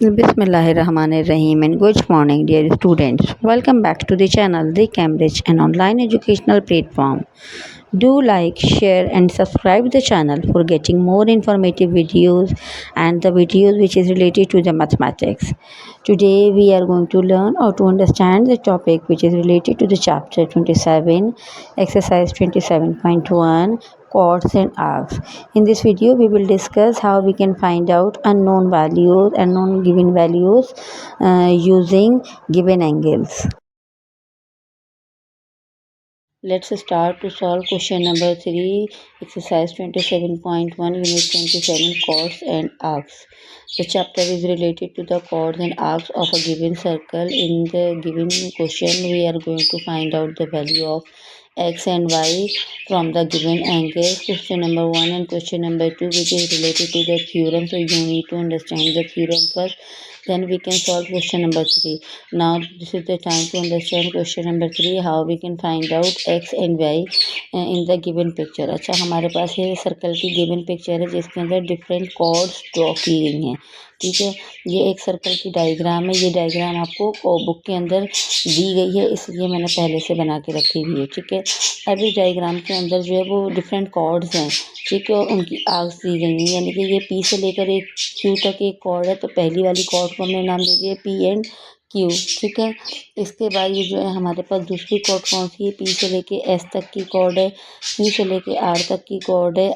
Bismillahirrahmanirrahim and good morning dear students. Welcome back to the channel The Cambridge, an online educational platform. Do like, share and subscribe the channel for getting more informative videos and the videos which is related to the mathematics. Today we are going to learn or to understand the topic which is related to the chapter 27, exercise 27.1, chords and arcs. In this video we will discuss how we can find out unknown given values using given angles. Let's start to solve question number 3, exercise 27.1, unit 27, chords and arcs. The chapter is related to the chords and arcs of a given circle. In the given question, we are going to find out the value of x and y from the given angles. Question number 1 and question number 2, which is related to the theorem. So you need to understand the theorem first. Then we can solve question number 3. Now this is the time to understand question number 3, how we can find out x and y in the given picture. अच्छा, हमारे पास ये circle की given picture है जिसके अंदर different chords draw की गई हैं. ठीक है, ये एक सर्कल की डायग्राम है. ये डायग्राम आपको बुक के अंदर दी गई है, इसलिए मैंने पहले से बना के रखी हुई है. ठीक है, अब इस डायग्राम के अंदर जो है वो डिफरेंट कॉर्ड्स हैं. ठीक है, और उनकी आर्क्स दी गई हैं, यानी कि ये पी से लेकर एक क्यू तक एक कॉर्ड है. तो पहली वाली कॉर्ड को हमने नाम दे दिया पी एंड क्यू. ठीक है, इसके बाद ये जो है हमारे पास दूसरी कॉर्ड कौन सी है, पी से लेके एस तक की कॉर्ड है, क्यू से लेके आर तक की कॉर्ड है,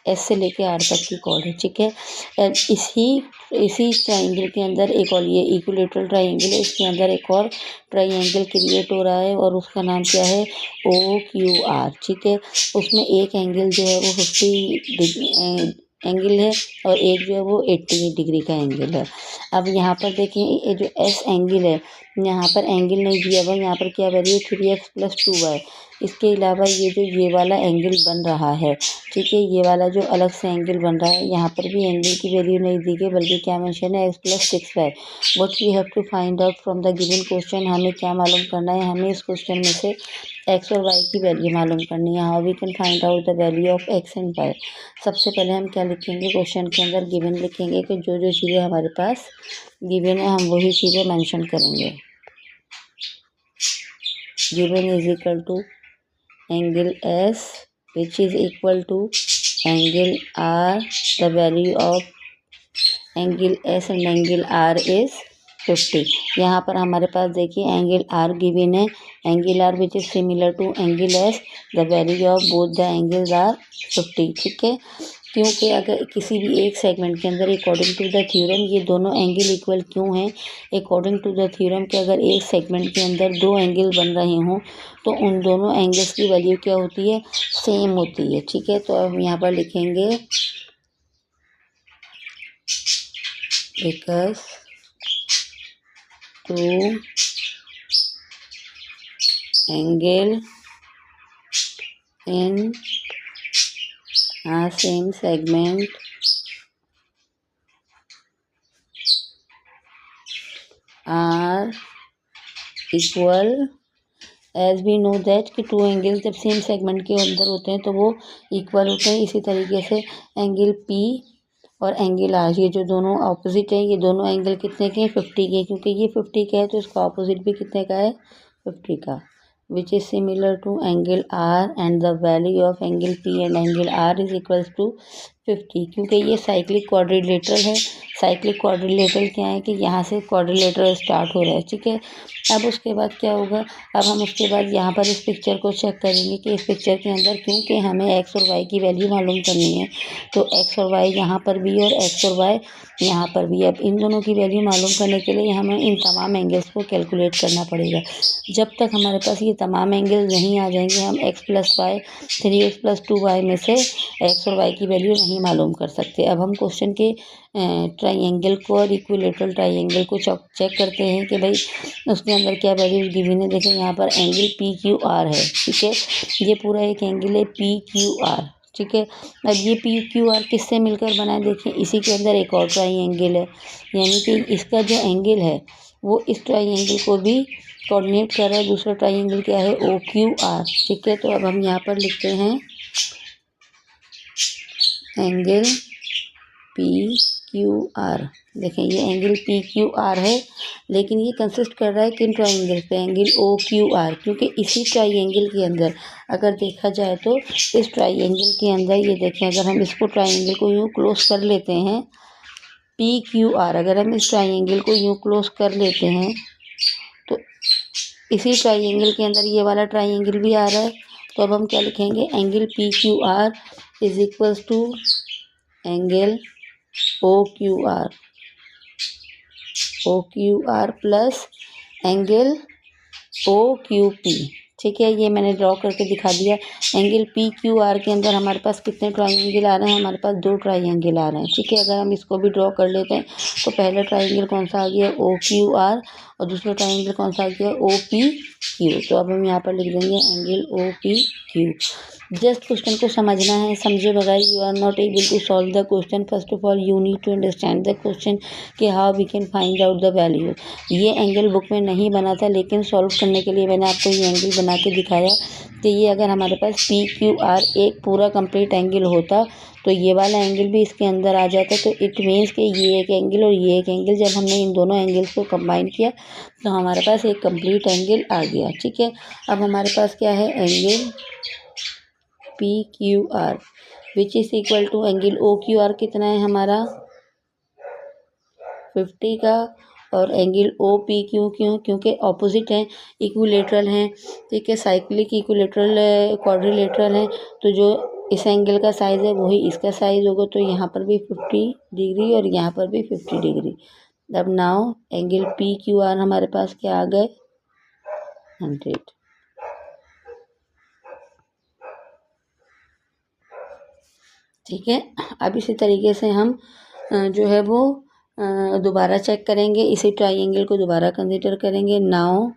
एस से लेके आर तक की कॉर्ड है. ठीक है, इसी ट्राइंगल के अंदर एक और ये इक्विलेटरल ट्राइंगल है, इसके अंदर एक और ट्राइंगल क्रिएट हो रहा है और उसका नाम क्या है, ओ क्यू आर. ठीक है, उसमें एक एंगल जो है वो 50 एंगल है और एक जो है वो 80 डिग्री का एंगल है. अब यहाँ पर देखें, ये जो एस एंगल है, यहाँ पर एंगल नहीं दिया हुआ, यहाँ पर क्या वैल्यू है 3x + 2y. इसके अलावा ये वाला एंगल बन रहा है. ठीक है, ये वाला जो अलग से एंगल बन रहा है, यहाँ पर भी एंगल की वैल्यू नहीं दी गई, बल्कि क्या मेंशन है, x + 6y. What we have to find out from the given question. हमें क्या मालूम करना है, हमें इस क्वेश्चन में से x और y की वैल्यू मालूम करनी है. How we can find out the value of x and y. सबसे पहले हम क्या लिखेंगे, क्वेश्चन के अंदर गिवन लिखेंगे कि जो चीज़ें हमारे पास गिवन है हम वही चीज़ें मेंशन करेंगे. Given is equal to angle S which is equal to angle R. The value of angle S and angle R is 50. यहाँ पर हमारे पास देखिए एंगल R गिवन है, angle R which is similar to angle S. The value of both the angles are 50. ठीक है, क्योंकि अगर किसी भी एक सेगमेंट के अंदर अकॉर्डिंग टू द थ्योरम ये दोनों एंगल इक्वल क्यों हैं, अकॉर्डिंग टू द थ्योरम के अगर एक सेगमेंट के अंदर दो एंगल बन रहे हों तो उन दोनों एंगल्स की वैल्यू क्या होती है, सेम होती है. ठीक है, तो अब यहाँ पर लिखेंगे because two angle in same segment are equal. As we know that कि टू एंगल जब सेम सेगमेंट के अंदर होते हैं तो वो इक्वल होते हैं. इसी तरीके से एंगल पी और एंगल आर, ये जो दोनों ऑपोजिट हैं, ये दोनों एंगल कितने के हैं, 50 के. क्योंकि ये 50 का है तो इसका ऑपोजिट भी कितने का है, 50 का. Which is similar to angle R and the value of angle P and angle R is equals to 50. क्योंकि ये साइक्लिक क्वाड्रिलेटरल है. साइक्लिक क्वाड्रिलेटरल क्या है कि यहाँ से क्वाड्रिलेटरल स्टार्ट हो रहा है. ठीक है, अब उसके बाद क्या होगा, अब हम उसके बाद यहाँ पर इस पिक्चर को चेक करेंगे कि इस पिक्चर के अंदर क्योंकि हमें x और y की वैल्यू मालूम करनी है तो x और y यहाँ पर भी और x और y यहाँ पर भी. अब इन दोनों की वैल्यू मालूम करने के लिए हमें इन तमाम एंगल्स को कैलकुलेट करना पड़ेगा. जब तक हमारे पास ये तमाम एंगल नहीं आ जाएंगे हम x + y 3x + 2y में से x और y की वैल्यू नहीं मालूम कर सकते. अब हम क्वेश्चन के ट्राइंगल को और इक्विलेटरल ट्राइंगल को चेक करते हैं कि भाई उसके अंदर क्या वैल्यूज गिवन है. देखें यहाँ पर एंगल पी क्यू आर है. ठीक है, ये पूरा एक एंगल है पी क्यू आर. ठीक है, अब ये पी क्यू आर किससे मिलकर बना है, देखिए इसी के अंदर एक और ट्राइंगल है, यानी कि इसका जो एंगल है वो इस ट्राइंगल को भी कोऑर्डिनेट कर रहा है. दूसरा ट्राइंगल क्या है, ओ क्यू आर. ठीक है, तो अब हम यहाँ पर लिखते हैं एंगल पी क्यू आर. देखें ये एंगल पी क्यू आर है, लेकिन ये कंसिस्ट कर रहा है किन ट्राइंगल पे, एंगल ओ क्यू आर, क्योंकि इसी ट्राइंगल के अंदर अगर देखा जाए तो इस ट्राइंगल के अंदर ये देखें, अगर हम इसको ट्राइंगल को यूँ क्लोज कर लेते हैं पी क्यू आर, अगर हम इस ट्राइंगल को यूँ क्लोज कर लेते हैं तो इसी ट्राइंगल के अंदर ये वाला ट्राइंगल भी आ रहा है। तो अब हम क्या लिखेंगे, angle P Q R is equals to angle O Q R plus angle O Q P. ठीक है, ये मैंने ड्रॉ करके दिखा दिया। एंगल पी क्यू आर के अंदर हमारे पास कितने ट्राइंगल आ रहे हैं, हमारे पास 2 ट्राइंगल आ रहे हैं। ठीक है, अगर हम इसको भी ड्रॉ कर लेते हैं तो पहला ट्राइंगल कौन सा आ गया, ओ क्यू आर, और दूसरा ट्राइंगल कौन सा आ गया, ओ पी क्यू। तो अब हम यहाँ पर लिख देंगे angle O P Q. Just question को समझना है, समझे बगैर you are not able to solve the question. First of all you need to understand the question कि how we can find out the value. ये एंगल बुक में नहीं बना था, लेकिन सॉल्व करने के लिए मैंने आपको ये एंगल बना के दिखाया। तो ये अगर हमारे पास पी क्यू आर एक पूरा कंप्लीट एंगल होता तो ये वाला एंगल भी इसके अंदर आ जाता। तो इट मीन्स कि ये एक एंगल और ये एक एंगल, जब हमने इन दोनों एंगल्स को कंबाइन किया तो हमारे पास एक कंप्लीट एंगल आ गया। ठीक है, अब हमारे पास क्या है, angle P Q R which is equal to angle O Q R कितना है हमारा 50 का, और एंगल ओ पी क्यू क्यों, क्योंकि ऑपोजिट हैं, इक्विलेटरल हैं। ठीक है, साइक्लिक इक्विलेटरल क्वाड्रिलेटरल हैं, तो जो इस एंगल का साइज़ है वही इसका साइज़ होगा। तो यहाँ पर भी 50 डिग्री और यहाँ पर भी 50 डिग्री। अब now angle P Q are हमारे पास क्या आ गए, 100। ठीक है, अब इसी तरीके से हम जो है वो दोबारा चेक करेंगे, इसी ट्राइंगल को दोबारा कंसीडर करेंगे नाउ,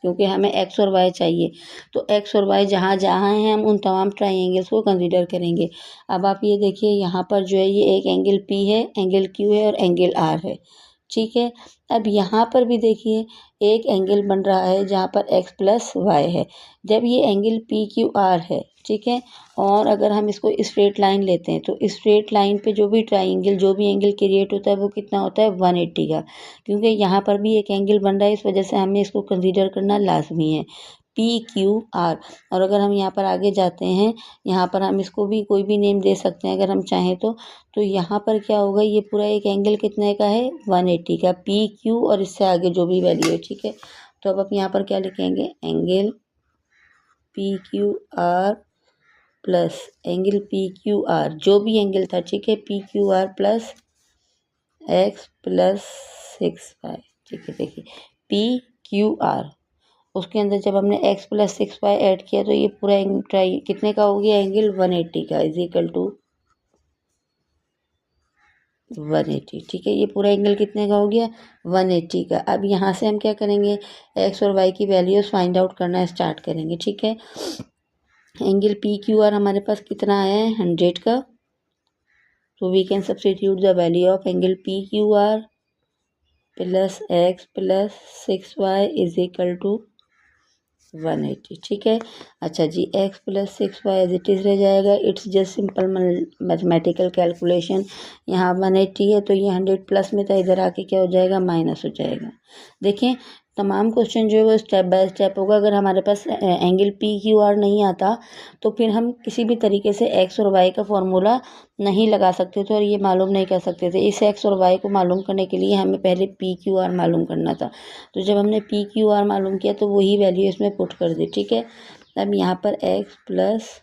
क्योंकि हमें एक्स और वाई चाहिए। तो एक्स और वाई जहाँ जहाँ हैं हम उन तमाम ट्राइंगल्स को कंसीडर करेंगे। अब आप ये देखिए, यहाँ पर जो है ये एक एंगल पी है, एंगल क्यू है और एंगल आर है। ठीक है, अब यहाँ पर भी देखिए एक एंगल बन रहा है जहाँ पर एक्स प्लस वाई है। जब ये एंगल पी क्यू आर है, ठीक है, और अगर हम इसको स्ट्रेट लाइन लेते हैं तो स्ट्रेट लाइन पे जो भी ट्राइंगल, जो भी एंगल क्रिएट होता है वो कितना होता है, 180 का, क्योंकि यहाँ पर भी एक एंगल बन रहा है, इस वजह से हमें इसको कंसीडर करना लाजमी है, पी क्यू आर। और अगर हम यहाँ पर आगे जाते हैं, यहाँ पर हम इसको भी कोई भी नेम दे सकते हैं अगर हम चाहें तो यहाँ पर क्या होगा, ये पूरा एक एंगल कितने का है, 180 का, पी क्यू और इससे आगे जो भी वैल्यू है। ठीक है, तो अब आप यहाँ पर क्या लिखेंगे, angle P Q R plus angle P Q are, जो भी एंगल था, ठीक है, P Q R plus X plus 6y। ठीक है, देखिए पी क्यू आर, उसके अंदर जब हमने x प्लस 6y ऐड किया तो ये पूरा ट्राई कितने का हो गया, एंगल 180 का इज इक्वल टू 180। ठीक है, ये पूरा एंगल कितने का हो गया, 180 का। अब यहाँ से हम क्या करेंगे, x और y की वैल्यूज फाइंड आउट करना स्टार्ट करेंगे। ठीक है, एंगल पी क्यू आर हमारे पास कितना आया है, 100 का। तो we can substitute the value of angle P Q R plus X plus 6y is equal to 180। ठीक है, अच्छा जी, x plus 6y as it is रह जाएगा। It's just simple mathematical calculation. यहाँ 180 है तो ये 100 प्लस में था, इधर आके क्या हो जाएगा, माइनस हो जाएगा। देखें तमाम क्वेश्चन जो है वो स्टेप बाय स्टेप होगा। अगर हमारे पास एंगल पी क्यू आर नहीं आता तो फिर हम किसी भी तरीके से एक्स और वाई का फॉर्मूला नहीं लगा सकते थे और ये मालूम नहीं कर सकते थे। इस एक्स और वाई को मालूम करने के लिए हमें पहले पी क्यू आर मालूम करना था। तो जब हमने पी क्यू आर मालूम किया तो वही वैल्यू इसमें पुट कर दी। ठीक है, अब यहाँ पर एक्स प्लस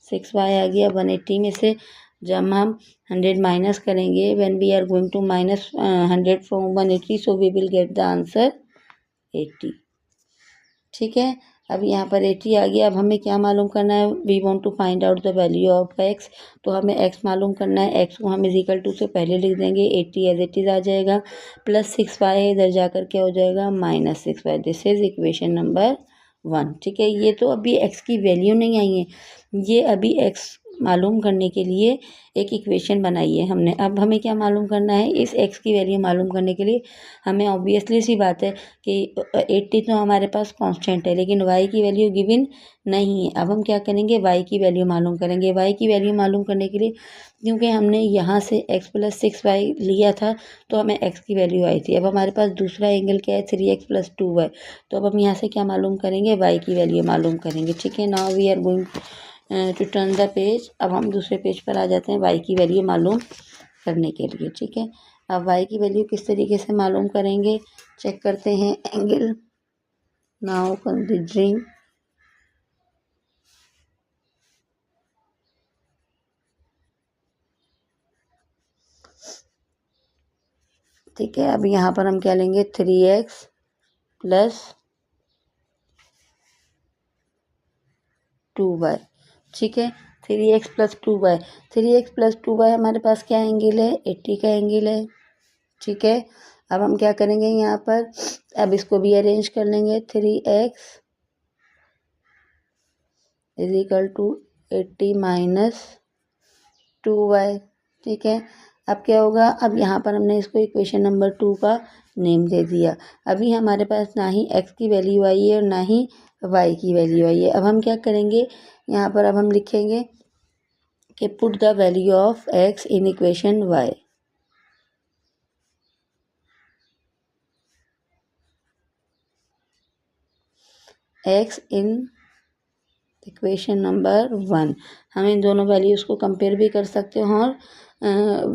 6y आ गया 180 में से। जब हम 100 माइनस करेंगे, when we are going to minus 100 from 180, so we will get the answer 80। ठीक है, अब यहाँ पर 80 आ गया। अब हमें क्या मालूम करना है, we want to find out the value of x। तो हमें x मालूम करना है, x को हम इजिकल टू से पहले लिख देंगे, 80 एज इट इज़ आ जाएगा, प्लस 6y इधर जाकर क्या हो जाएगा, minus 6y। This is equation number 1। ठीक है, ये तो अभी x की वैल्यू नहीं आई है, ये अभी x मालूम करने के लिए एक इक्वेशन बनाई है हमने। अब हमें क्या मालूम करना है, इस x की वैल्यू मालूम करने के लिए हमें ऑब्वियसली सी बात है कि 80 तो हमारे पास कांस्टेंट है, लेकिन y की वैल्यू गिवन नहीं है। अब हम क्या करेंगे, y की वैल्यू मालूम करेंगे। y की वैल्यू मालूम करने के लिए, क्योंकि हमने यहाँ से x + 6y लिया था तो हमें x की वैल्यू आई थी। अब हमारे पास दूसरा एंगल क्या है, 3x + 2y। तो अब हम यहाँ से क्या मालूम करेंगे, y की वैल्यू मालूम करेंगे। ठीक है, now we are going to turn the page. अब हम दूसरे पेज पर आ जाते हैं y की वैल्यू मालूम करने के लिए। ठीक है, अब y की वैल्यू किस तरीके से मालूम करेंगे, चेक करते हैं। एंगल नाउ कंसीडरिंग ठीक है, अब यहाँ पर हम क्या लेंगे, 3x + 2y। ठीक है, 3x + 2y, 3x + 2y हमारे पास क्या एंगल है, 80 का एंगल है। ठीक है, अब हम क्या करेंगे यहाँ पर, अब इसको भी अरेंज कर लेंगे। 3x = 80 - 2y। ठीक है, अब क्या होगा, अब यहाँ पर हमने इसको इक्वेशन नंबर 2 का नेम दे दिया। अभी हमारे पास ना ही x की वैल्यू आई है और ना ही y की वैल्यू आई है। अब हम क्या करेंगे, यहाँ पर अब हम लिखेंगे कि put the value of x in equation y। x in equation number 1। हम इन दोनों वैल्यूज़ को कंपेयर भी कर सकते हैं और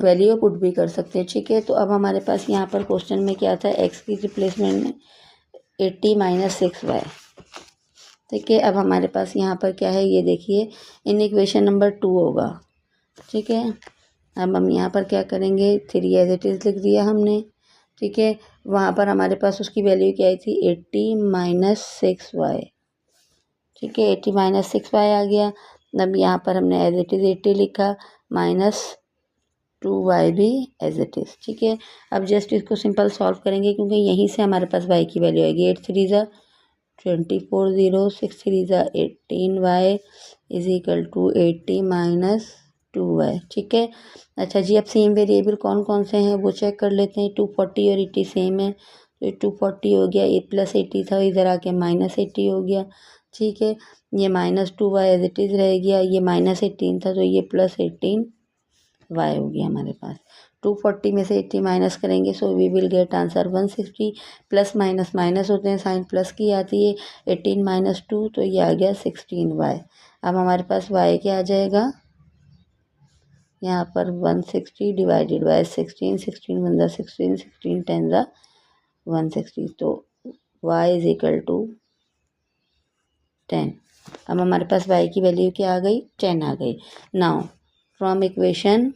वैल्यू पुट भी कर सकते हैं। ठीक है, तो अब हमारे पास यहाँ पर क्वेश्चन में क्या था, x की रिप्लेसमेंट में 80 - 6y। ठीक है, अब हमारे पास यहाँ पर क्या है, ये देखिए, इन इक्वेशन नंबर 2 होगा। ठीक है, अब हम यहाँ पर क्या करेंगे, 3 एज इट इज़ लिख दिया हमने। ठीक है, वहाँ पर हमारे पास उसकी वैल्यू क्या आई थी, 80 - 6y। ठीक है, 80 - 6y आ गया। अब यहाँ पर हमने एज इट इज़ 80 लिखा, -2y भी एज इट इज़। ठीक है, अब जस्ट इसको सिंपल सॉल्व करेंगे, क्योंकि यहीं से हमारे पास y की वैल्यू आएगी। 8 3 ज़ा 24 0, 6 3 ज़ा 18y = 80 - 2y। ठीक है, अच्छा जी, अब सेम वेरिएबल कौन कौन से हैं वो चेक कर लेते हैं। 240 और 80 सेम है, तो 240 हो गया, 8 + 80 था, इधर आके -80 हो गया। ठीक है, ये -2y एज इट इज़ रह गया, ये -18 था तो ये +18y हो गया हमारे पास। 240 में से 80 माइनस करेंगे, so we will get answer 160। Plus minus minus होते हैं, साइन प्लस की आती है। 18 - 2 तो ये आ गया 16y। अब हमारे पास y क्या आ जाएगा, यहाँ पर 160 डिवाइडेड बाय 16, 16 1 = 16, 16 10 = 160, तो y = 10। अब हमारे पास y की वैल्यू क्या आ गई, 10 आ गई। नाउ फ्रॉम इक्वेशन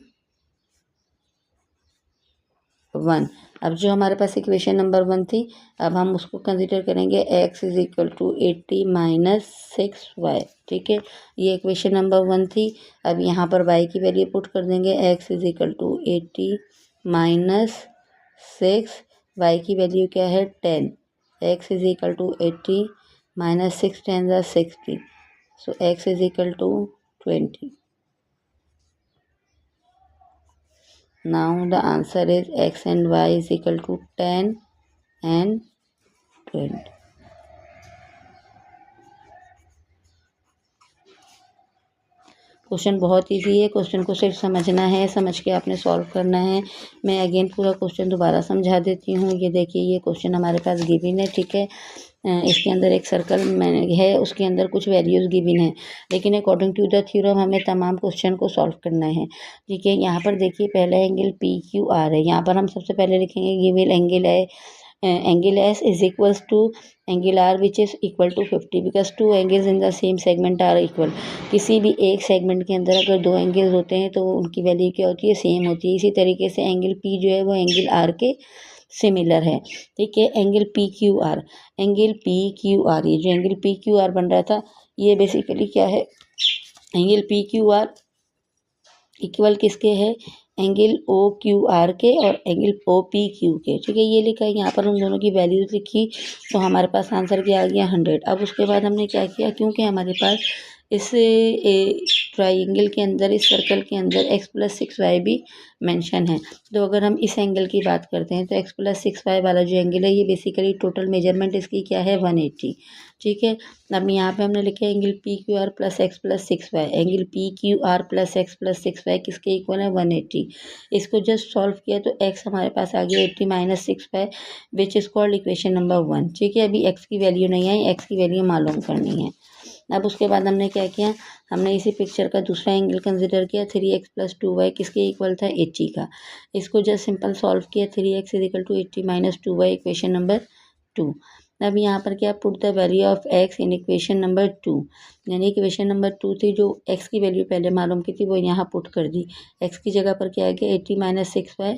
1, अब जो हमारे पास इक्वेशन नंबर 1 थी, अब हम उसको कंसिडर करेंगे x = 80 - 6y। ठीक है, ये इक्वेशन नंबर 1 थी। अब यहाँ पर y की वैल्यू पुट कर देंगे, x = 80 - 6, y की वैल्यू क्या है, 10। x = 80 - 6 10 = 60, so x = 20. Now the answer is x and y = 10 and 20. Question बहुत इजी है, क्वेश्चन को सिर्फ समझना है, समझ के आपने सॉल्व करना है। मैं अगेन पूरा क्वेश्चन दोबारा समझा देती हूँ। ये देखिए, ये क्वेश्चन हमारे पास गिवन है। ठीक है, इसके अंदर एक सर्कल है, उसके अंदर कुछ वैल्यूज़ गिवन है, लेकिन अकॉर्डिंग टू द थ्योरम हमें तमाम क्वेश्चन को सॉल्व करना है। ठीक है, यहाँ पर देखिए, पहला एंगल PQR है। यहाँ पर हम सबसे पहले लिखेंगे गिवन एंगल है, angle S is equals to angle R which is equal to 50, because two angles in the same segment are equal. किसी भी एक सेगमेंट के अंदर अगर दो एंगल्स होते हैं तो उनकी वैल्यू क्या होती है, सेम होती है। इसी तरीके से एंगल P जो है वो एंगल R के सिमिलर है। ठीक है, एंगल PQR, एंगल PQR, ये जो एंगल PQR बन रहा था, ये बेसिकली क्या है, एंगल PQR इक्वल किसके है, एंगल OQR के और एंगल OPQ के। ठीक है, ये लिखा है, यहाँ पर उन दोनों की वैल्यूज लिखी, तो हमारे पास आंसर क्या आ गया, 100। अब उसके बाद हमने क्या किया, क्योंकि हमारे पास इस ट्राइंगल के अंदर, इस सर्कल के अंदर x प्लस 6y भी मेंशन है। तो अगर हम इस एंगल की बात करते हैं तो x प्लस 6y वाला जो एंगल है ये बेसिकली टोटल मेजरमेंट इसकी क्या है 180। ठीक है, अब यहाँ पे हमने लिखा है angle P Q R plus X plus 6y। Angle P Q R plus X plus 6y किसके इक्वल है 180। इसको जस्ट सॉल्व किया तो x हमारे पास आ गया 80 minus 6y which is called equation number 1। ठीक है, अभी x की वैल्यू नहीं आई, x की वैल्यू मालूम करनी है। अब उसके बाद हमने क्या किया, हमने इसी पिक्चर का दूसरा एंगल कंसिडर किया 3x प्लस 2y किसके इक्वल था 80 का। इसको जस्ट सिंपल सॉल्व किया 3x is equal to 80 minus 2y equation number 2। अब यहाँ पर क्या put the value of x in equation number 2, यानी इक्वेशन नंबर 2 थी जो x की वैल्यू पहले मालूम की थी वो यहाँ पुट कर दी। x की जगह पर क्या आ गया 80 माइनस 6y।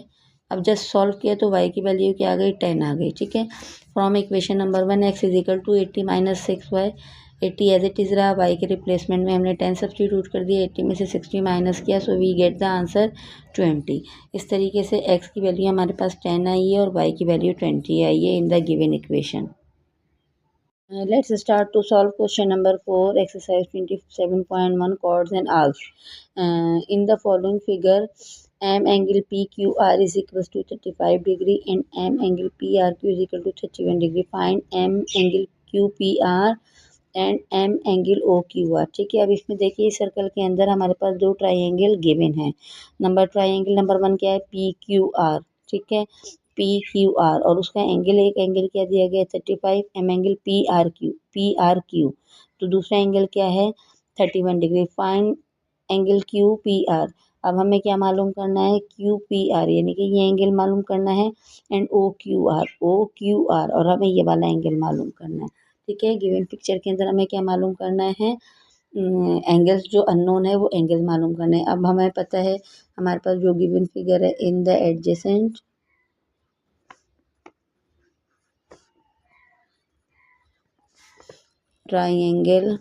अब जस्ट सॉल्व किया तो y की वैल्यू क्या आ गई 10 आ गई। ठीक है, from equation number 1 x is equal to 80 minus 6y। 80 as it is रहा, y के रिप्लेसमेंट में हमने 10 सब्स्टिट्यूट कर दिया, 80 में से 60 माइनस किया, so we get the answer 20। इस तरीके से x की वैल्यू हमारे पास 10 आई है और y की वैल्यू 20 आई है in the given equation. Let's start to solve question number 4, exercise 27.1 chords and arcs. In the following figure, M angle PQR is equals to 35 degree and M angle PRQ is equal to 31 degree. Find M angle QPR and M angle O Q R. ठीक है, अब इसमें देखिए इस circle के अंदर हमारे पास दो ट्राइंगल गिवन है। ट्राइंगल नंबर 1 क्या है पी क्यू आर। ठीक है, पी क्यू आर और उसका एंगल, एक एंगल क्या दिया गया 35, M angle P R Q. तो दूसरा एंगल क्या है 31 degree. Find angle Q P R. अब हमें क्या मालूम करना है क्यू पी आर, यानी कि ये एंगल मालूम करना है, एंड ओ क्यू आर और हमें ये वाला एंगल मालूम करना है। ठीक है, गिवन पिक्चर के अंदर हमें क्या मालूम करना है, एंगल्स जो अननोन है वो एंगल्स मालूम करने हैं। अब हमें पता है हमारे पास जो गिवन फिगर है इन द एडजेसेंट ट्राइंगल,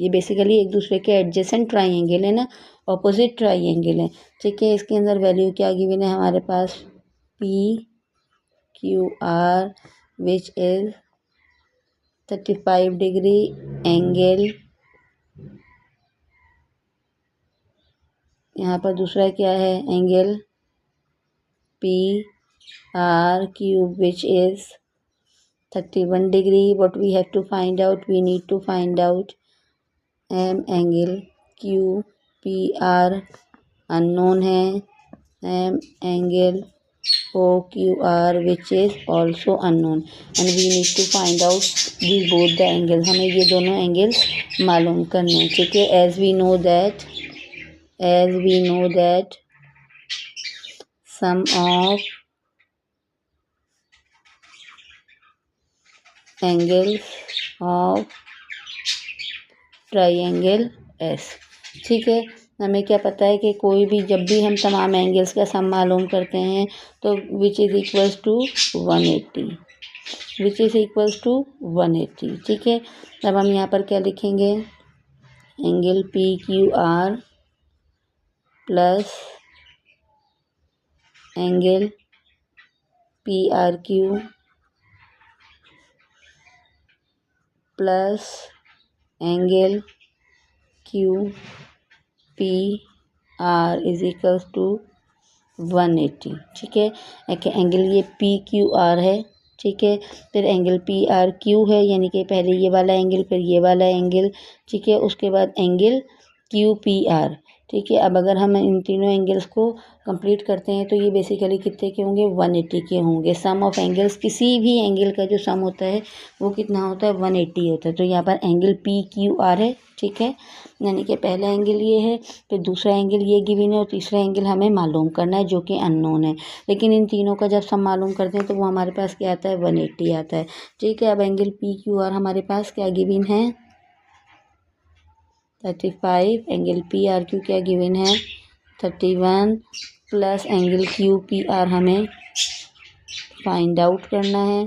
ये बेसिकली एक दूसरे के एडजेसेंट ट्राइंगल है ना, ऑपोजिट ट्राइंगल है। ठीक है, इसके अंदर वैल्यू क्या गिवन है हमारे पास P Q R which is 35 degree angle, यहाँ पर दूसरा क्या है angle P R Q which is 31 degree. what we have to find out, we need to find out m angle q p r unknown है, m angle o q r which is also unknown and we need to find out these both the angles, हमें ये दोनों angles मालूम करने हैं। ठीक है, as we know that sum of angles of triangle S. ठीक है, हमें क्या पता है कि कोई भी जब भी हम तमाम एंगल्स का सम मालूम करते हैं तो which is equals to 180, which is equals to 180। ठीक है, अब हम यहाँ पर क्या लिखेंगे angle P Q R plus angle P R Q plus angle Q P R is equals to 180। ठीक है, एंगल ये पी क्यू आर है। ठीक है, फिर एंगल पी आर क्यू है, यानी कि पहले ये वाला एंगल फिर ये वाला एंगल। ठीक है, उसके बाद एंगल क्यू पी आर। ठीक है, अब अगर हम इन तीनों एंगल्स को कंप्लीट करते हैं तो ये बेसिकली कितने के होंगे 180 के होंगे। सम ऑफ एंगल्स, किसी भी एंगल का जो सम होता है वो कितना होता है 180 होता है। तो यहाँ पर एंगल पी क्यू आर है। ठीक है, यानी कि पहला एंगल ये है, फिर दूसरा एंगल ये गिवन है और तीसरा एंगल हमें मालूम करना है जो कि अननोन है। लेकिन इन तीनों का जब सम मालूम करते हैं तो वो हमारे पास क्या आता है 180 आता है। ठीक है, अब एंगल पी क्यू आर हमारे पास क्या गिवन है 35, एंगल पी आर क्यू क्या गिवन है 31 plus angle Q P are हमें फाइंड आउट करना है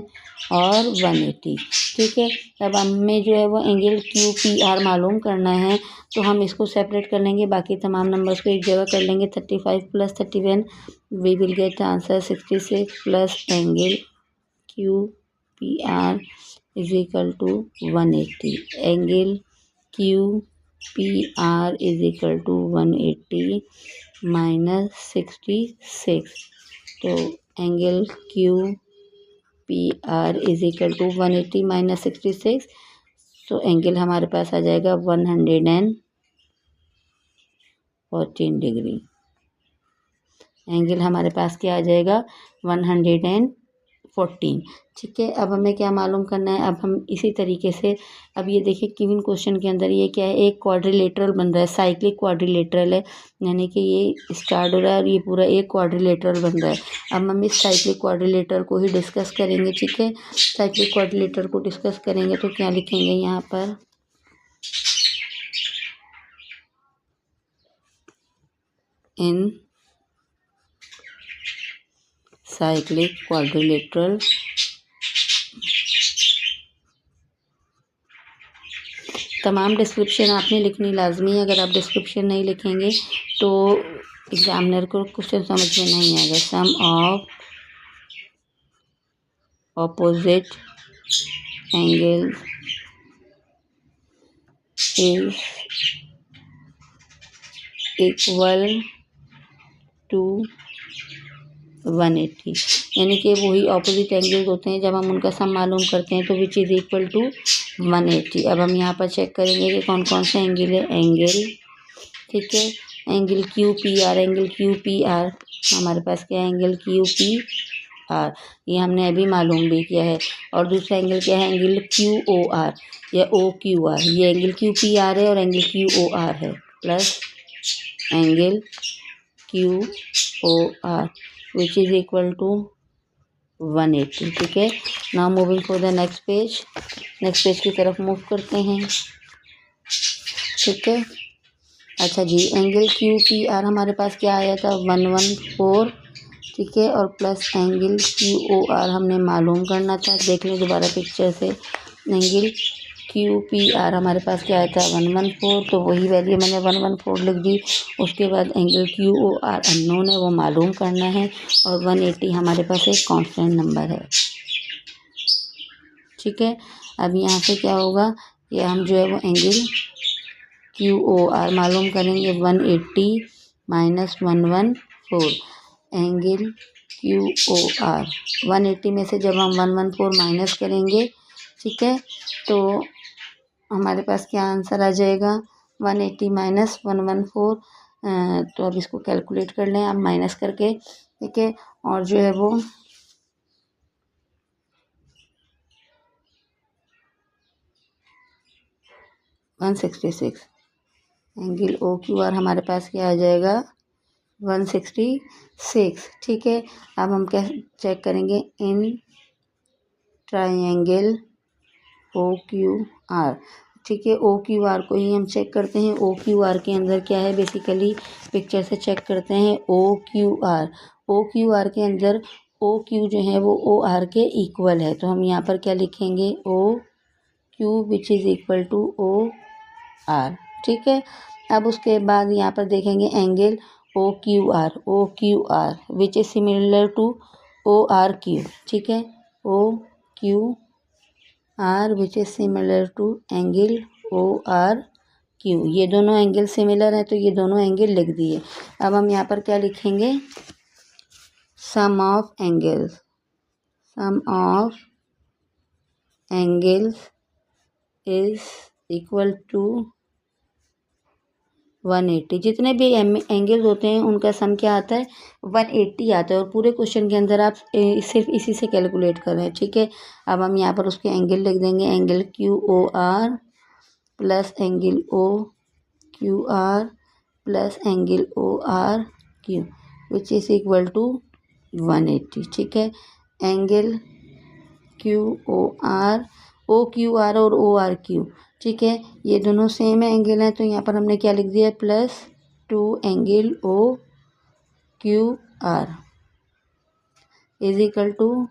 और 180। ठीक है, अब हमें जो है वो एंगल क्यू पी आर मालूम करना है तो हम इसको सेपरेट कर लेंगे, बाकी तमाम नंबर्स को एक जगह कर लेंगे। 35 plus 31 we will get answer 66 plus angle Q P R is equal to 180। Angle Q P R is equal to 180 minus 66। तो angle Q P R is equal to 180 minus 66। तो एंगल हमारे पास आ जाएगा 114 डिग्री। एंगल हमारे पास क्या आ जाएगा 114। ठीक है, अब हमें क्या मालूम करना है। अब हम इसी तरीके से, अब ये देखिए गिवन क्वेश्चन के अंदर ये क्या है, एक क्वाड्रिलेटरल बन रहा है, साइक्लिक क्वाड्रिलेटरल है, यानी कि ये स्टार्ट हो रहा है और ये पूरा एक क्वाड्रिलेटरल बन रहा है। अब हम इस साइक्लिक क्वाड्रिलेटरल को ही डिस्कस करेंगे। ठीक है, साइक्लिक क्वाड्रिलेटरल को डिस्कस करेंगे तो क्या लिखेंगे यहाँ पर, इन साइक्लिक क्वाड्रिलेटरल तमाम डिस्क्रिप्शन आपने लिखनी लाजमी है। अगर आप डिस्क्रिप्शन नहीं लिखेंगे तो एग्जामिनर को क्वेश्चन समझ में नहीं आएगा। Sum of opposite angle is equal to 180, यानी कि वही ऑपोजिट एंगल्स होते हैं, जब हम उनका सम मालूम करते हैं तो विच इज़ इक्वल टू 180। अब हम यहाँ पर चेक करेंगे कि कौन कौन से एंगल है। एंगल, ठीक है, angle Q P R, angle Q P R हमारे पास क्या है, एंगल क्यू पी आर, ये हमने अभी मालूम भी किया है। और दूसरा एंगल क्या है, एंगल क्यू ओ आर या ओ क्यू आर। ये एंगल क्यू पी आर है और एंगल क्यू ओ आर है, plus angle Q O R which is equal to 180। ठीक है, now moving for the next page. Next page की तरफ move करते हैं। ठीक है, अच्छा जी, एंगल क्यू पी आर हमारे पास क्या आया था 114। ठीक है, और plus angle Q O R हमने मालूम करना था। देख लें दोबारा पिक्चर से, एंगल क्यू पी आर हमारे पास क्या आया था 114, तो वही वैल्यू मैंने 114 लिख दी। उसके बाद angle Q O R unknown है, वो मालूम करना है, और 180 हमारे पास एक कांस्टेंट नंबर है। ठीक है, अब यहाँ से क्या होगा, ये हम जो है वो एंगल क्यू ओ आर मालूम करेंगे 180 minus 114। Angle Q O R 180 में से जब हम 114 माइनस करेंगे, ठीक है, तो हमारे पास क्या आंसर आ जाएगा 180 माइनस 114। तो अब इसको कैलकुलेट कर लें आप माइनस करके। ठीक है, और जो है वो 166 एंगल ओ क्यू आर हमारे पास क्या आ जाएगा 166। ठीक है, अब हम क्या चेक करेंगे, in triangle O Q R. ठीक है, ओ क्यू आर को ही हम चेक करते हैं। ओ क्यू आर के अंदर क्या है, बेसिकली पिक्चर से चेक करते हैं। O Q R, O Q R के अंदर ओ क्यू जो है वो ओ आर के इक्वल है, तो हम यहाँ पर क्या लिखेंगे, O Q which is equal to O R. ठीक है, अब उसके बाद यहाँ पर देखेंगे angle O Q R which is similar to O R Q. ठीक है, O Q R which is similar to angle O R Q. ये दोनों एंगल सिमिलर हैं, तो ये दोनों एंगल लिख दिए। अब हम यहाँ पर क्या लिखेंगे, sum of angles, sum of angles is equal to 180। जितने भी एंगल्स होते हैं उनका सम क्या आता है 180 आता है, और पूरे क्वेश्चन के अंदर आप सिर्फ इसी से कैलकुलेट कर रहे हैं। ठीक है, अब हम यहाँ पर उसके एंगल लिख देंगे, angle Q O R plus angle O Q R plus angle O R Q which is equal to 180। ठीक है, angle Q O Q R और ओ आर क्यू, ठीक है, ये दोनों सेम एंगल हैं, तो यहाँ पर हमने क्या लिख दिया, plus 2 angle O Q R is equal to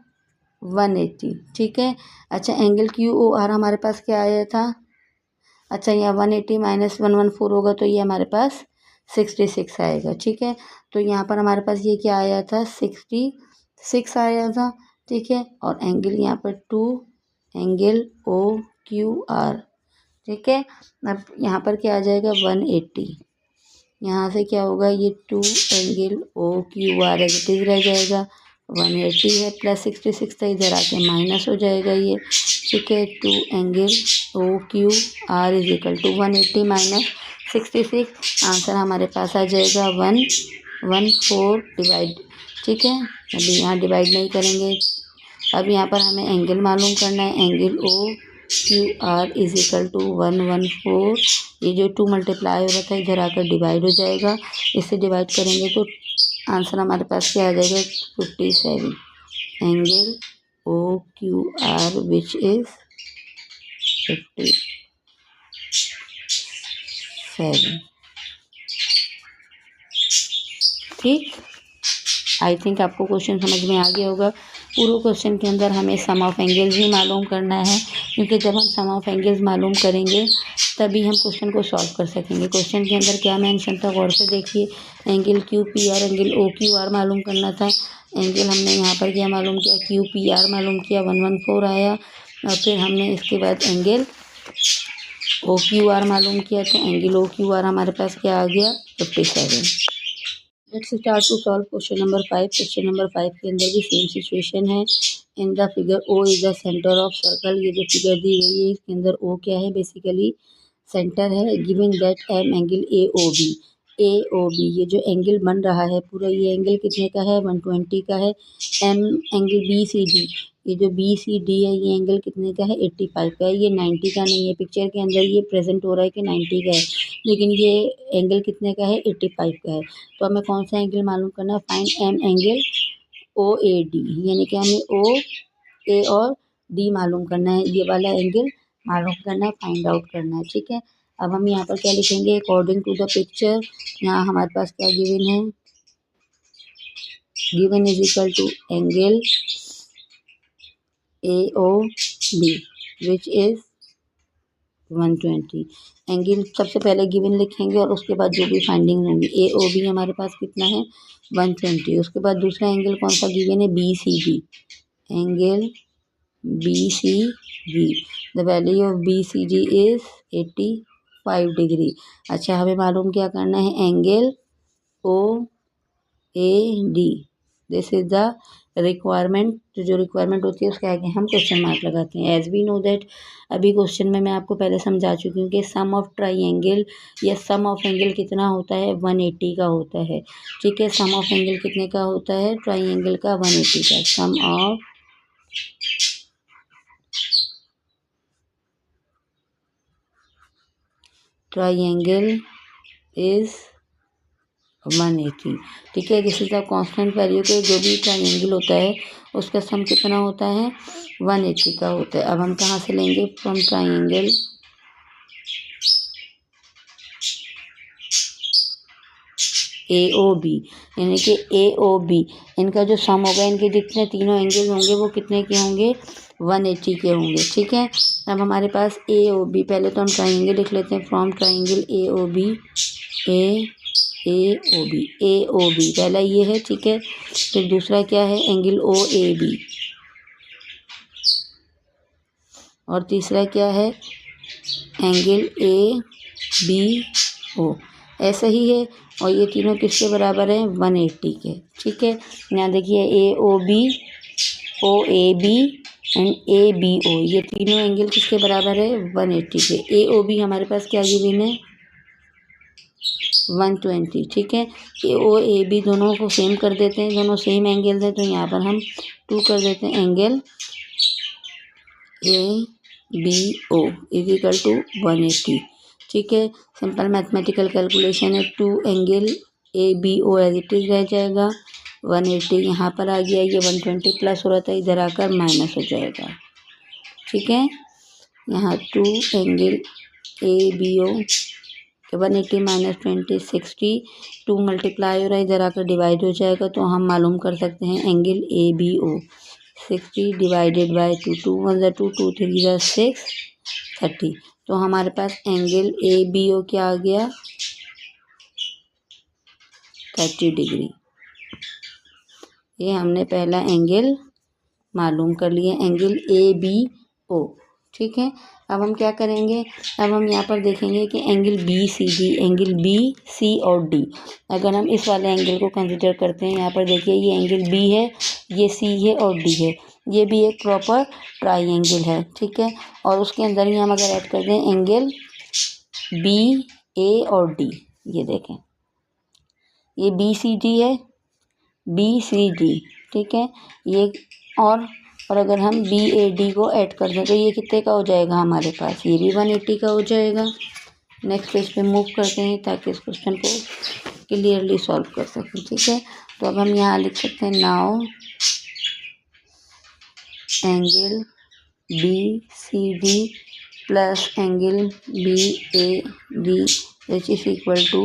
180। ठीक है, अच्छा एंगल क्यू ओ आर हमारे पास क्या आया था, अच्छा यहाँ 180 माइनस 114 होगा तो ये हमारे पास 66 आएगा। ठीक है, तो यहाँ पर हमारे पास ये क्या आया था 66 आया था। ठीक है, और एंगल यहाँ पर 2 एंगल ओ क्यू आर, ठीक है। अब यहाँ पर क्या आ जाएगा 180, यहाँ से क्या होगा ये 2 angle O Q R as it is रह जाएगा। 180 है प्लस 66 था, इधर आके माइनस हो जाएगा ये, ठीक है। 2 angle O Q R is equal to 180 minus 66, answer हमारे पास आ जाएगा 114 डिवाइड, ठीक है। अभी यहाँ डिवाइड नहीं करेंगे। अब यहाँ पर हमें एंगल मालूम करना है, angle O Q R is equal to 114, ये जो 2 मल्टीप्लाई हो रहा था इधर आकर डिवाइड हो जाएगा, इससे डिवाइड करेंगे तो आंसर हमारे पास क्या आ जाएगा 57, angle O Q R which is 57, ठीक। आई थिंक आपको क्वेश्चन समझ में आ गया होगा। पूरे क्वेश्चन के अंदर हमें सम ऑफ एंगल्स ही मालूम करना है, क्योंकि जब हम सम ऑफ एंगल्स मालूम करेंगे तभी हम क्वेश्चन को सॉल्व कर सकेंगे। क्वेश्चन के अंदर क्या मेंशन था गौर से देखिए, angle Q P R, angle O Q R मालूम करना था। एंगल हमने यहाँ पर क्या मालूम किया, क्यू पी आर मालूम किया, 114 आया, और फिर हमने इसके बाद एंगल ओ क्यू आर मालूम किया, तो एंगल ओ क्यू आर हमारे पास क्या आ गया 57। Let's start to solve question number 5। Question number 5 के अंदर भी सेम सिचुएशन है। In the figure O is the centre of circle, ये जो फिगर दी गई है इसके अंदर ओ क्या है, बेसिकली सेंटर है। Given that M angle A O B, ये जो एंगल बन रहा है पूरा, ये एंगल कितने का है 120 का है। M angle B C D, ये जो बी सी डी है ये एंगल कितने का है 85 का है, ये 90 का नहीं है। पिक्चर के अंदर ये प्रेजेंट हो रहा है कि 90 का है, लेकिन ये एंगल कितने का है 85 का है। तो हमें कौन सा एंगल मालूम करना है, find M angle O A D, यानी कि हमें ओ ए और डी मालूम करना है, ये वाला एंगल मालूम करना है, फाइंड आउट करना है, ठीक है। अब हम यहाँ पर क्या लिखेंगे, अकॉर्डिंग टू द पिक्चर, यहाँ हमारे पास क्या गिवन है, given is equal to angle A O B which is 120। Angle सबसे पहले गिवन लिखेंगे और उसके बाद जो भी फाइंडिंग होंगी, ए ओ बी हमारे पास कितना है 120। उसके बाद दूसरा एंगल कौन सा गिवन है, B C D, angle B C D, the value of B C D is 85 degree. अच्छा, हमें मालूम क्या करना है, angle O A D, this is the requirement. जो रिक्वायरमेंट होती है उसके आगे हम क्वेश्चन मार्क लगाते हैं। एज वी नो दैट, अभी क्वेश्चन में मैं आपको पहले समझा चुकी हूँ कि सम ऑफ ट्राइंगल या सम ऑफ एंगल कितना होता है 180 का होता है, ठीक है। सम ऑफ एंगल कितने का होता है, ट्राइंगल का 180 का। सम ऑफ ट्राइंगल इज 180, ठीक है। This is the constant value के जो भी ट्राइंगल होता है उसका सम कितना होता है 180 का होता है। अब हम कहाँ से लेंगे, from triangle A O B, यानी कि ए ओ बी, इनका जो सम होगा, इनके जितने तीनों एंगल होंगे वो कितने के होंगे 180 के होंगे, ठीक है। अब हमारे पास ए ओ बी, पहले तो हम ट्राइंगल लिख लेते हैं, from triangle A O B, A O B पहला ये है, ठीक है। फिर दूसरा क्या है, एंगल ओ ए बी, और तीसरा क्या है, एंगल ए बी ओ, ऐसा ही है। और ये तीनों किसके बराबर हैं 180 के, ठीक है। यहाँ देखिए A O B, O A B and A B O, ये तीनों एंगल किसके बराबर है 180 के। ए ओ बी हमारे पास क्या गिवन है 120, ठीक है। ए ओ ए बी दोनों को सेम कर देते हैं, दोनों सेम एंगल है, तो यहाँ पर हम 2 कर देते हैं, angle A B O is equal to 180, ठीक है। सिंपल मैथमेटिकल कैलकुलेशन है, 2 angle A B O as it is रह जाएगा, 180 यहाँ पर आ गया, ये 120 प्लस हो रहा था इधर आकर माइनस हो जाएगा, ठीक है। यहाँ 2 angle A B O 180 minus 20 60, 2 multiply हो रहा है इधर आकर डिवाइड हो जाएगा, तो हम मालूम कर सकते हैं angle A B O 60 divided by 2, 2 1 ज़ा 2, 2 3 ज़ा 6, 30। तो हमारे पास एंगल ए बी ओ क्या आ गया 30 डिग्री। ये हमने पहला एंगल मालूम कर लिया, एंगल ए बी ओ। ठीक है, अब हम क्या करेंगे, अब हम यहाँ पर देखेंगे कि angle B C D, angle B C और डी, अगर हम इस वाले एंगल को कंसिडर करते हैं, यहाँ पर देखिए ये एंगल बी है, ये सी है और डी है, ये भी एक प्रॉपर ट्राइंगल है। ठीक है, और उसके अंदर ही हम अगर ऐड कर दें एंगल बी ए और डी, ये देखें ये बी सी डी है, बी सी डी। ठीक है, ये और अगर हम बी ए डी को ऐड कर दें तो ये कितने का हो जाएगा हमारे पास, ये भी 180 का हो जाएगा। नेक्स्ट पेज पे मूव करते हैं ताकि इस क्वेश्चन को क्लियरली सॉल्व कर सकें। ठीक है, तो अब हम यहाँ लिख सकते हैं now angle B C D plus angle B A D which is equal to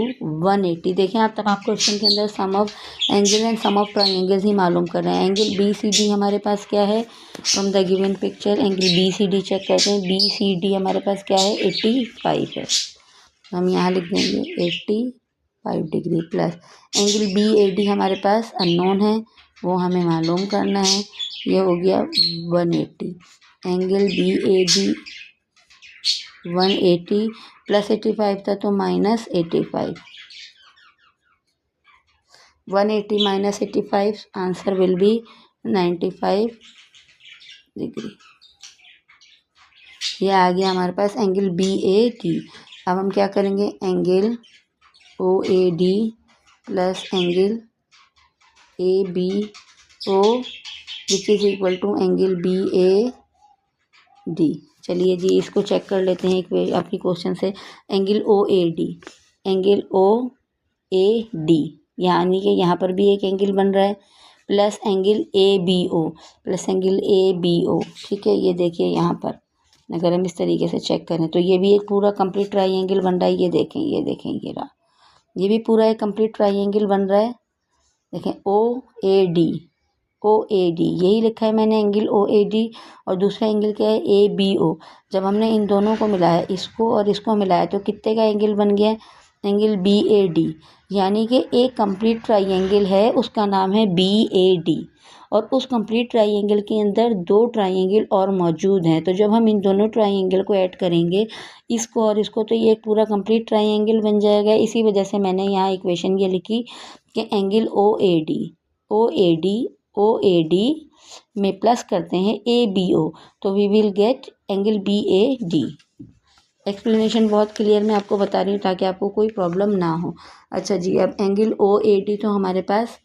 180। देखें आप तक आप क्वेश्चन के अंदर sum of angle and sum of triangles ही मालूम कर रहे हैं। एंगल बी सी डी हमारे पास क्या है, from the given picture angle B C D check करते हैं, बी सी डी हमारे पास क्या है 85 है, हम यहाँ लिख देंगे 85 degree plus angle B A D हमारे पास अननोन है, वो हमें मालूम करना है, ये हो गया 180। Angle B A D 180 plus 85 था तो minus 85, 180 minus 85 answer will be 95 degree. ये आ गया हमारे पास एंगल बी ए डी। अब हम क्या करेंगे, angle O A D plus angle A B O which is equal to angle B A D. चलिए जी इसको चेक कर लेते हैं एक आपकी क्वेश्चन से। Angle O A D, angle O A D यानी कि यहाँ पर भी एक एंगल बन रहा है, plus angle A B O, plus angle A B O. ठीक है, ये देखिए यहाँ पर अगर हम इस तरीके से चेक करें तो ये भी एक पूरा कंप्लीट ट्राइंगल बन रहा है। ये देखें ये रहा, ये भी पूरा एक कंप्लीट ट्राइंगल बन रहा है। देखें ओ A D, O A D यही लिखा है मैंने एंगल ओ ए डी, और दूसरा एंगल क्या है ए बी ओ। जब हमने इन दोनों को मिलाया, इसको और इसको मिलाया, तो कितने का एंगल बन गया, एंगल बी ए डी, यानी कि एक कंप्लीट ट्राइंगल है उसका नाम है बी ए डी, और उस कंप्लीट ट्राइंगल के अंदर दो ट्राइंगल और मौजूद हैं। तो जब हम इन दोनों ट्राइंगल को ऐड करेंगे, इसको और इसको, तो ये एक पूरा कंप्लीट ट्राइंगल बन जाएगा। इसी वजह से मैंने यहाँ इक्वेशन ये लिखी कि एंगल ओ ए डी में प्लस करते हैं ए बी ओ, तो we will get angle B A D. Explanation बहुत क्लियर मैं आपको बता रही हूँ ताकि आपको कोई प्रॉब्लम ना हो। अच्छा जी, अब एंगल ओ ए डी तो हमारे पास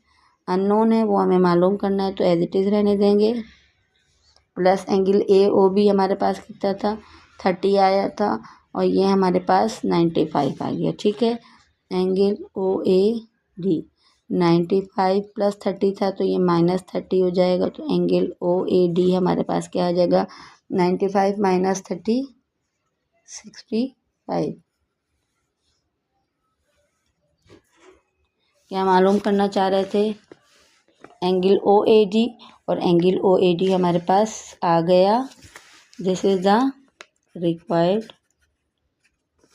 अननोन है, वो हमें मालूम करना है, तो एज इट इज़ रहने देंगे। प्लस एंगल ए ओ भी हमारे पास कितना था, 30 आया था, और ये हमारे पास 95 आ गया। ठीक है, angle O A D 95 plus 30 था तो ये माइनस 30 हो जाएगा, तो एंगल ओ ए डी हमारे पास क्या आ जाएगा, 95 माइनस 30 65। क्या मालूम करना चाह रहे थे, एंगल ओ ए डी, और एंगल ओ ए डी हमारे पास आ गया। This is the required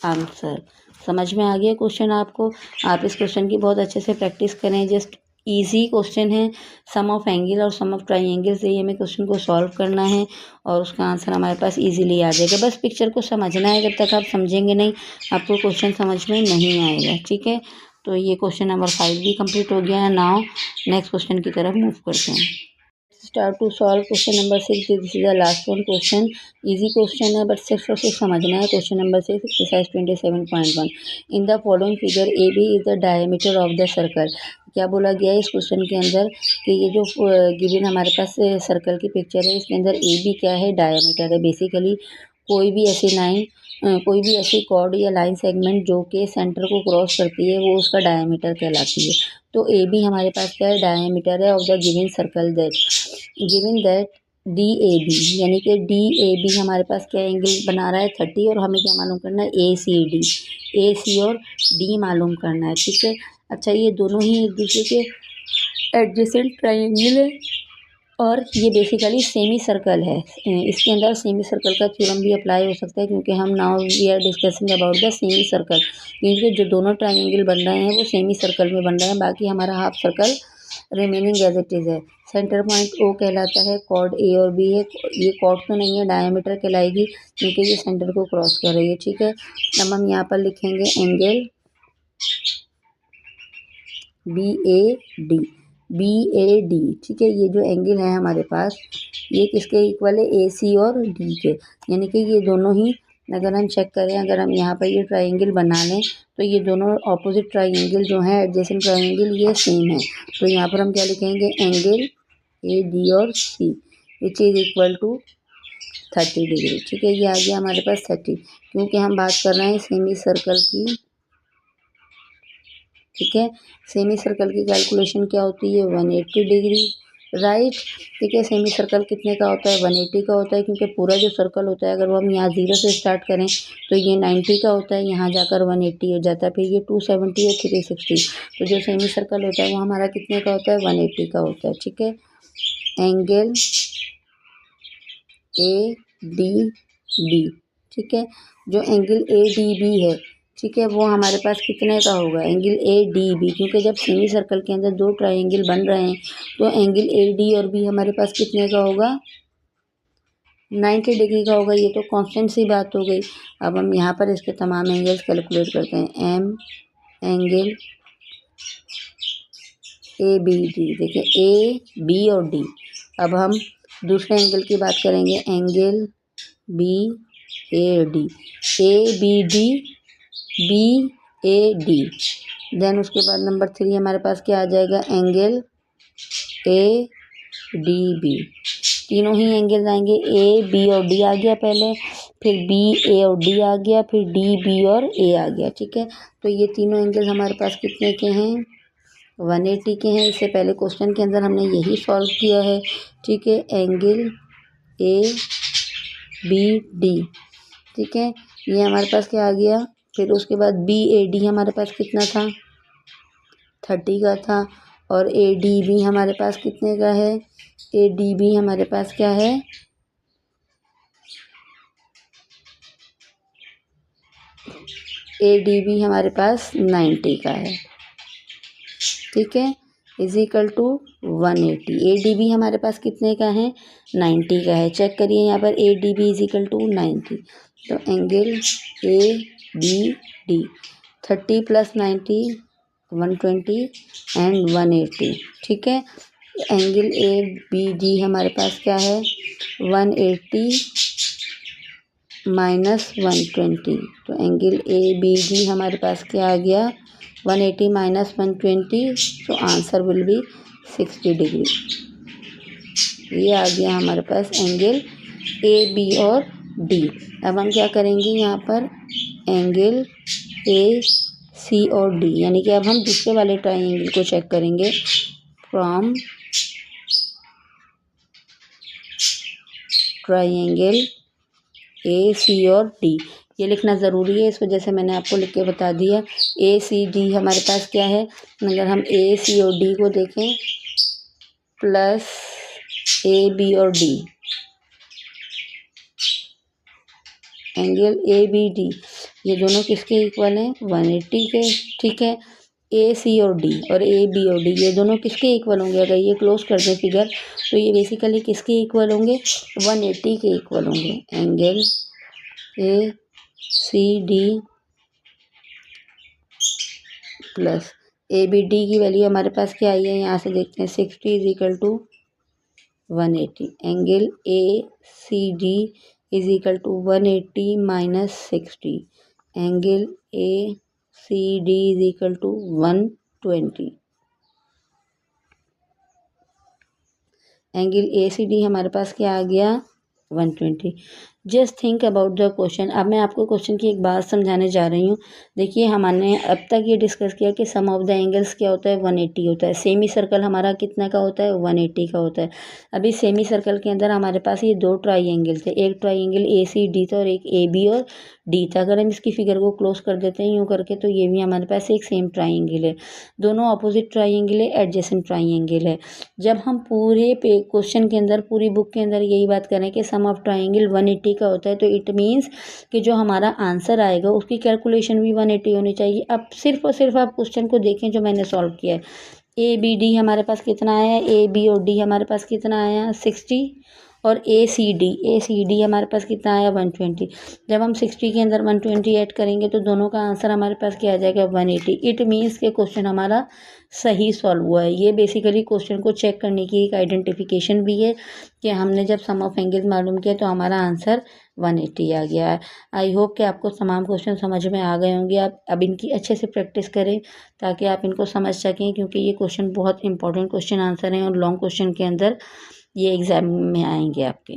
answer. समझ में आ गया क्वेश्चन आपको, आप इस क्वेश्चन की बहुत अच्छे से प्रैक्टिस करें। जस्ट इजी क्वेश्चन है, सम ऑफ एंगल और सम ऑफ ट्राइंगल से हमें क्वेश्चन को सॉल्व करना है और उसका आंसर हमारे पास इजीली आ जाएगा। बस पिक्चर को समझना है, जब तक आप समझेंगे नहीं आपको क्वेश्चन समझ में नहीं आएगा। ठीक है, तो ये क्वेश्चन नंबर 5 भी कंप्लीट हो गया है। नाउ नेक्स्ट क्वेश्चन की तरफ मूव करते हैं। Start to solve question number 6। This is the last one question. Easy question है बट सिर्फ और सिर्फ समझना है। Question number 6 exercise 27.1। In the following figure A B is the diameter of the circle. क्या बोला गया है इस क्वेश्चन के अंदर कि ये जो गिवन हमारे पास सर्कल की पिक्चर है, इसके अंदर ए बी क्या है, डायमीटर है। बेसिकली कोई भी ऐसी लाइन, कोई भी ऐसी कॉर्ड या लाइन सेगमेंट जो कि सेंटर को क्रॉस करती है वो उसका डायमीटर कहलाती है। तो ए बी हमारे पास क्या है, डायमीटर है of the given circle that D A B, यानी कि डी ए बी हमारे पास क्या एंगल बना रहा है 30, और हमें क्या मालूम करना है, ए सी और डी मालूम करना है। ठीक है, अच्छा ये दोनों ही एक दूसरे के एडजेसेंट ट्राइंगल है और ये बेसिकली सेमी सर्कल है। इसके अंदर सेमी सर्कल का थ्योरम भी अप्लाई हो सकता है, क्योंकि हम now we are discussing about the semi circle, क्योंकि जो दोनों ट्राइंगल बन रहे हैं वो सेमी सर्कल में बन रहे हैं, बाकी हमारा half circle remaining as it is है। सेंटर पॉइंट ओ कहलाता है, कॉर्ड ए और बी है, ये कॉर्ड तो नहीं है, डायमीटर कहलाएगी क्योंकि ये सेंटर को क्रॉस कर रही है, ठीक है। अब हम यहाँ पर लिखेंगे एंगल BAD, ठीक है। ये जो एंगल है हमारे पास ये किसके इक्वल है, AC और D के, यानी कि ये दोनों ही अगर हम चेक करें, अगर हम यहाँ पर ये ट्राइंगल बना लें तो ये दोनों ऑपोजिट ट्राइंगल जो है, एडजेसेंट ट्राइंगल, ये सेम है। तो यहाँ पर हम क्या लिखेंगे, एंगल AD और C which is equal to 30 degree, ठीक है। ये आ गया हमारे पास 30, क्योंकि हम बात कर रहे हैं सेमी सर्कल की, ठीक है। सेमी सर्कल की कैलकुलेशन क्या होती है, 180 डिग्री, राइट, ठीक है। सेमी सर्कल कितने का होता है, 180 का होता है, क्योंकि पूरा जो सर्कल होता है, अगर वो हम यहाँ 0 से स्टार्ट करें तो ये 90 का होता है, यहाँ जाकर 180 हो जाता है, फिर ये 270 और 360। तो जो सेमी सर्कल होता है वो हमारा कितने का होता है, 180 का होता है, ठीक है। एंगल ADB, ठीक है। जो एंगल ADB है, ठीक है, वो हमारे पास कितने का होगा, एंगल ADB, क्योंकि जब सेमी सर्कल के अंदर दो ट्राइंगल बन रहे हैं तो एंगल AD और B हमारे पास कितने का होगा, 90 डिग्री का होगा। ये तो कांस्टेंट सी बात हो गई। अब हम यहाँ पर इसके तमाम एंगल्स कैलकुलेट करते हैं। M एंगल ABD, देखिए A B और D। अब हम दूसरे एंगल की बात करेंगे, angle BAD, ABD BAD। Then उसके बाद नंबर 3 हमारे पास क्या आ जाएगा, एंगल ADB। तीनों ही एंगल आएंगे, A B और D आ गया पहले, फिर B A और D आ गया, फिर D B और A आ गया, ठीक है। तो ये तीनों एंगल हमारे पास कितने के हैं, 180 के हैं। इससे पहले क्वेश्चन के अंदर हमने यही सॉल्व किया है, ठीक है। एंगल ABD, ठीक है, ये हमारे पास क्या आ गया। फिर उसके बाद BAD हमारे पास कितना था, 30 का था, और ADB हमारे पास कितने का है, ADB हमारे पास क्या है, ADB हमारे पास 90 का है, ठीक है, इज इक्वल टू 180। ADB हमारे पास कितने का है, 90 का है। चेक करिए यहाँ पर ADB इज इक्वल टू 90। तो एंगल ABD 30 + 90 120 एंड 180, ठीक है। एंगल ABD हमारे पास क्या है, 180 - 120। तो एंगल ABD हमारे पास क्या आ गया, 180 - 120, तो आंसर विल बी 60 डिग्री। ये आ गया हमारे पास एंगल AB और D। अब हम क्या करेंगे यहाँ पर, एंगल AC और D, यानी कि अब हम दूसरे वाले ट्राइंगल को चेक करेंगे। फ्रॉम ट्राइंगल AC और D, ये लिखना ज़रूरी है, इस वजह से मैंने आपको लिख के बता दिया। ACD हमारे पास क्या है, अगर हम AC और D को देखें, प्लस AB और D, एंगल ABD, ये दोनों किसके इक्वल हैं, 180 के, ठीक है। AC और D और AB और D ये दोनों किसके इक्वल होंगे, अगर ये क्लोज कर दें फिगर तो ये बेसिकली किसके इक्वल होंगे, 180 के इक्वल होंगे। एंगल ACD प्लस ABD की वैल्यू हमारे पास क्या आई है, यहाँ से देखते हैं, 60 is equal to 180। Angle ACD is equal to 180 - 60। Angle ACD is equal to 120। Angle ACD हमारे पास क्या आ गया, 120। Just think about the question. अब मैं आपको क्वेश्चन की एक बात समझाने जा रही हूँ। देखिए, हमने अब तक ये डिस्कस किया कि सम ऑफ द एंगल्स क्या होता है, 180 होता है। सेमी सर्कल हमारा कितना का होता है, 180 का होता है। अभी सेमी सर्कल के अंदर हमारे पास ये दो ट्राइंगल थे, एक ट्राइंगल ACD था और एक AB और D था। अगर हम इसकी फिगर को क्लोज कर देते हैं यूँ करके, तो ये भी हमारे पास एक सेम ट्राइंगल है, दोनों अपोजिट ट्राइंगल है, एडजेसेंट ट्राइंगल है। जब हम पूरे क्वेश्चन के अंदर, पूरी बुक के अंदर यही बात करें कि सम ऑफ ट्राइंगल 180 का होता है, तो इट मीन्स कि जो हमारा आंसर आएगा उसकी कैलकुलेशन भी 180 होनी चाहिए। अब सिर्फ और सिर्फ आप क्वेश्चन को देखें जो मैंने सॉल्व किया है। ए बी डी हमारे पास कितना आया, ए बी और डी हमारे पास कितना आया 60, और ए सी डी हमारे पास कितना आया 120। जब हम 60 के अंदर 120 ऐड करेंगे तो दोनों का आंसर हमारे पास क्या आ जाएगा 180। इट मीन्स के क्वेश्चन हमारा सही सॉल्व हुआ है। ये बेसिकली क्वेश्चन को चेक करने की एक आइडेंटिफिकेशन भी है कि हमने जब सम ऑफ एंगल मालूम किया तो हमारा आंसर 180 आ गया है। आई होप कि आपको तमाम क्वेश्चन समझ में आ गए होंगे। आप अब इनकी अच्छे से प्रैक्टिस करें ताकि आप इनको समझ सकें, क्योंकि ये क्वेश्चन बहुत इंपॉर्टेंट क्वेश्चन आंसर हैं और लॉन्ग क्वेश्चन के अंदर ये एग्ज़ाम में आएंगे आपके।